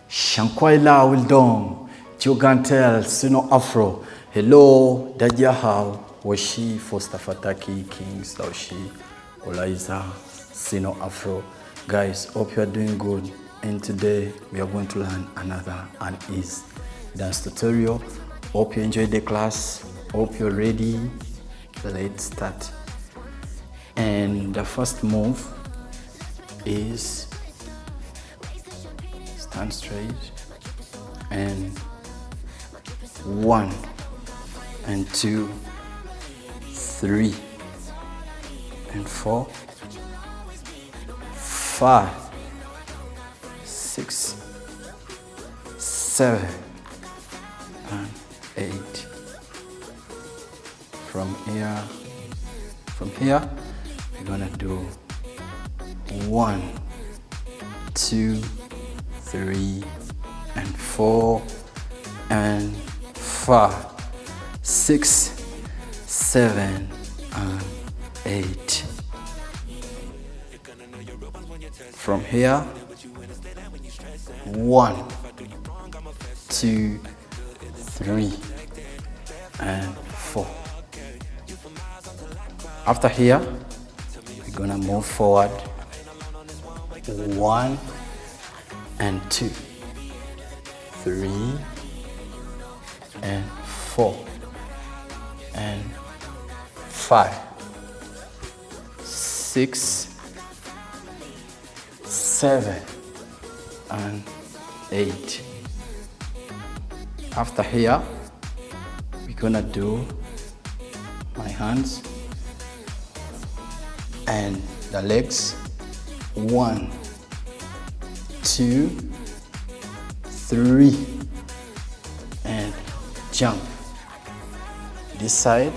Shankwaila Wildong, Jogantel, Sino Afro. Hello, Dajahao, Washi, Foster FATAKI, Kings, Laushi, Olaiza, Sino Afro. Guys, hope you are doing good. And today we are going to learn another unease dance tutorial. Hope you enjoyed the class. Hope you're ready. Let's start. And the first move is stand straight and 1 and 2 3 and 4 5 6 7 and 8. From here we're gonna do 1 2 3 and 4 and 5 6 7 and 8. From here 1 2 3 and 4. After here we're gonna move forward 1 and 2 3 and 4 and 5 6 7 and 8. After here we're gonna do my hands and the legs 1 2 3 and jump this side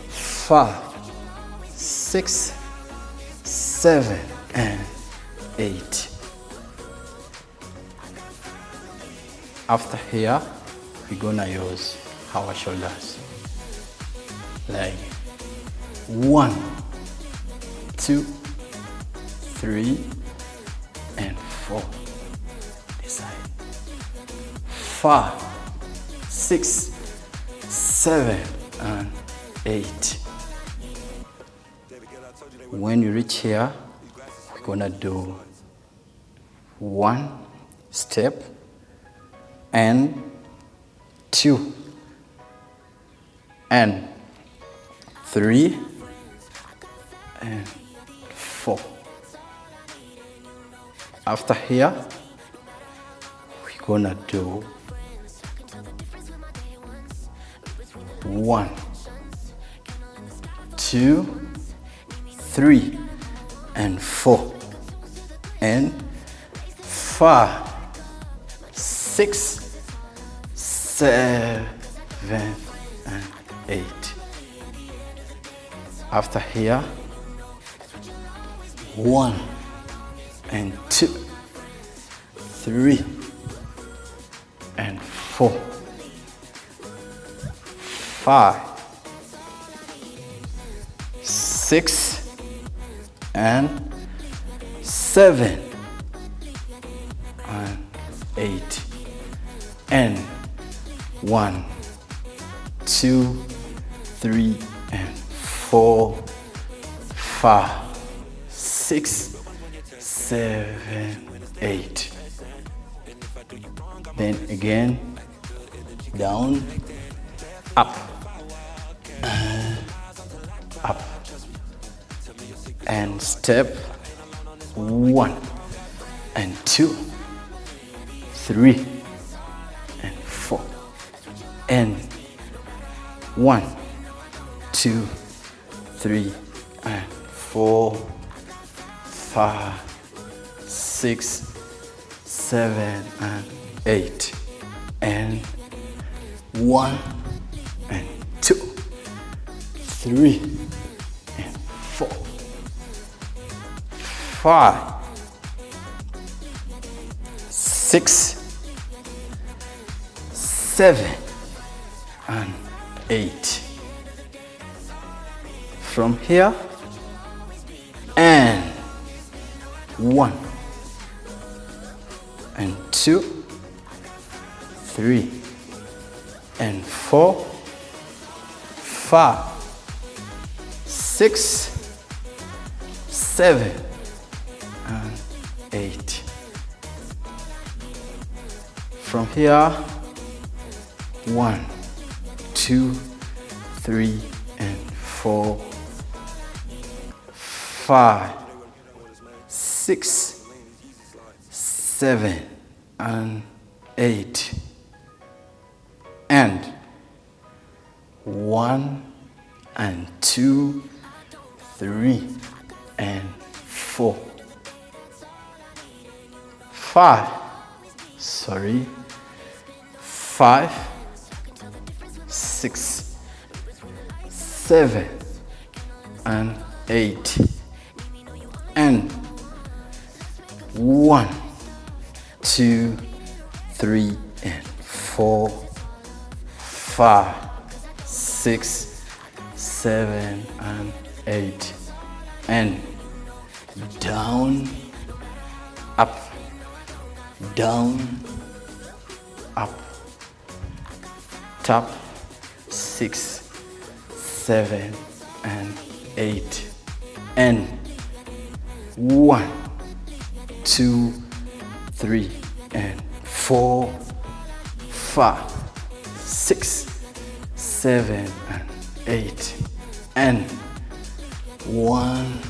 5 6 7 and 8. After here we're gonna use our shoulders like 1 2 3 and 4 this side 5 6 7 and 8. When you reach here we're gonna do 1 step and 2 and 3 and 4. After here we're gonna do 1 2 3 and 4 and 5 6 7 and 8. After here 1 and 2 3 and 4 5 6 and 7 and 8 and 1 2 3 and 4 5 6 7 8. Then again down up up and step 1 and 2 3 and 4 and 1 2 3 and 4 5 6 7 and 8 and 1 and 2 3 and 4 5 6 7 and 8. From here and 1 and 2, 3 and 4, 5, 6, 7 and 8. From here, 1, 2, 3 and 4, 5, 6, 7 and 8, and 1 and 2, 3 and 4, 5, 6, 7 and 8, and 1, 2, 3 and 4, 5, 6, 7 and 8, and down, up, down, up, top, 6, 7 and 8, and 1, 2, 3 and 4, 5, 6, 7 and 8, and 1,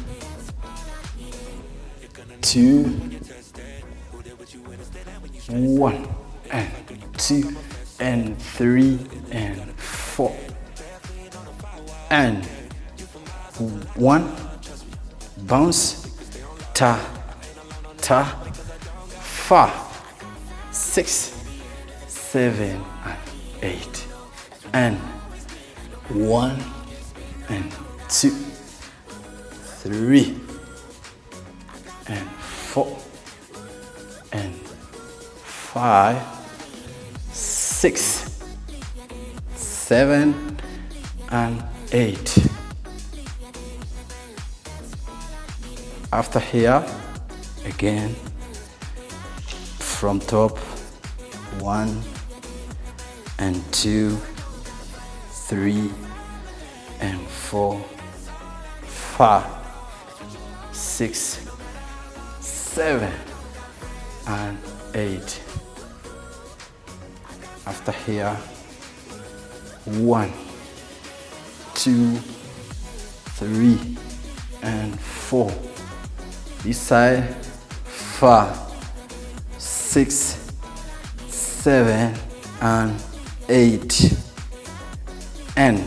2, 1 and 2 and 3 and 4, and 1, bounce, ta, ta, 5, 6, 7 and 8, and 1 and 2, 3 and 4 and 5, 6, 7 and 8. After here, again, from top, 1 and 2, 3 and 4, 5, 6, 7 and 8. After here, 1, 2, 3 and 4. This side, 5, 6, 7 and 8, and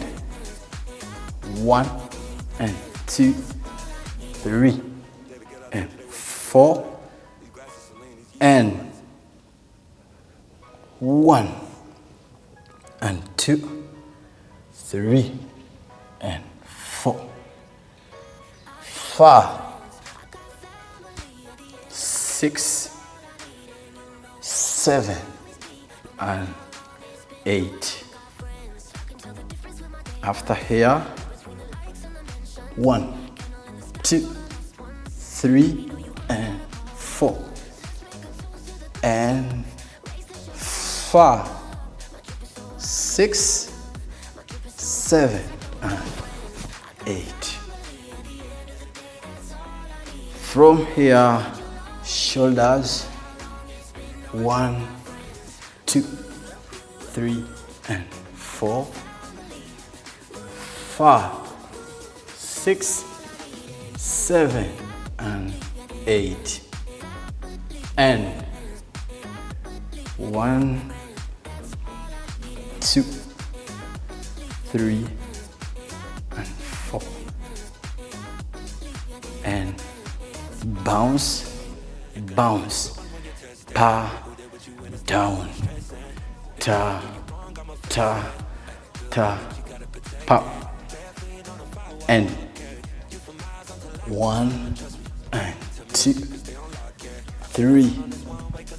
1 and 2, 3 and 4, and 1 and 2, 3 and 4, 5, 6, 7 and 8. After here, 1, 2, 3 and 4, and 5, 6, 7 and 8. From here, shoulders, 1, 2, 3 and 4, 5, 6, 7 and 8, and 1, 2, 3 and 4, and bounce, bounce, pa, down, ta, ta, ta, pa, and 1 and 2, 3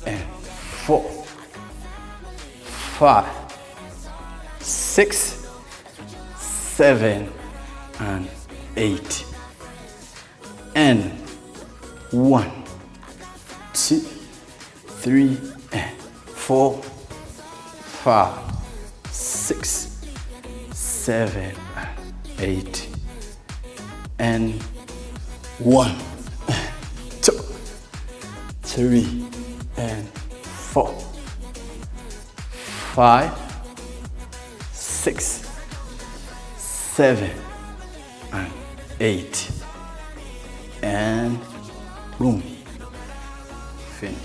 and 4, 5, 6, 7 and 8, and 1, 2, 3 and 4, 5, 6, 7, 8, and 1, 2, 3, and 4, 5, 6, 7, and 8, and boom, finish.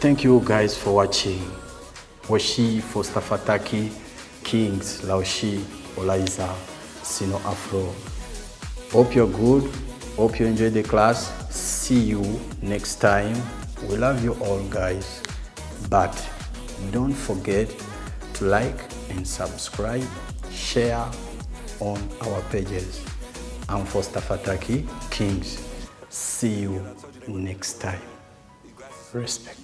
Thank you guys for watching. Washi, Foster FATAKI, Kings, Laoshi, Olaiza, Sino Afro. Hope you're good. Hope you enjoyed the class. See you next time. We love you all, guys. But don't forget to like and subscribe, share on our pages. I'm Foster FATAKI, Kings. See you next time. Respect.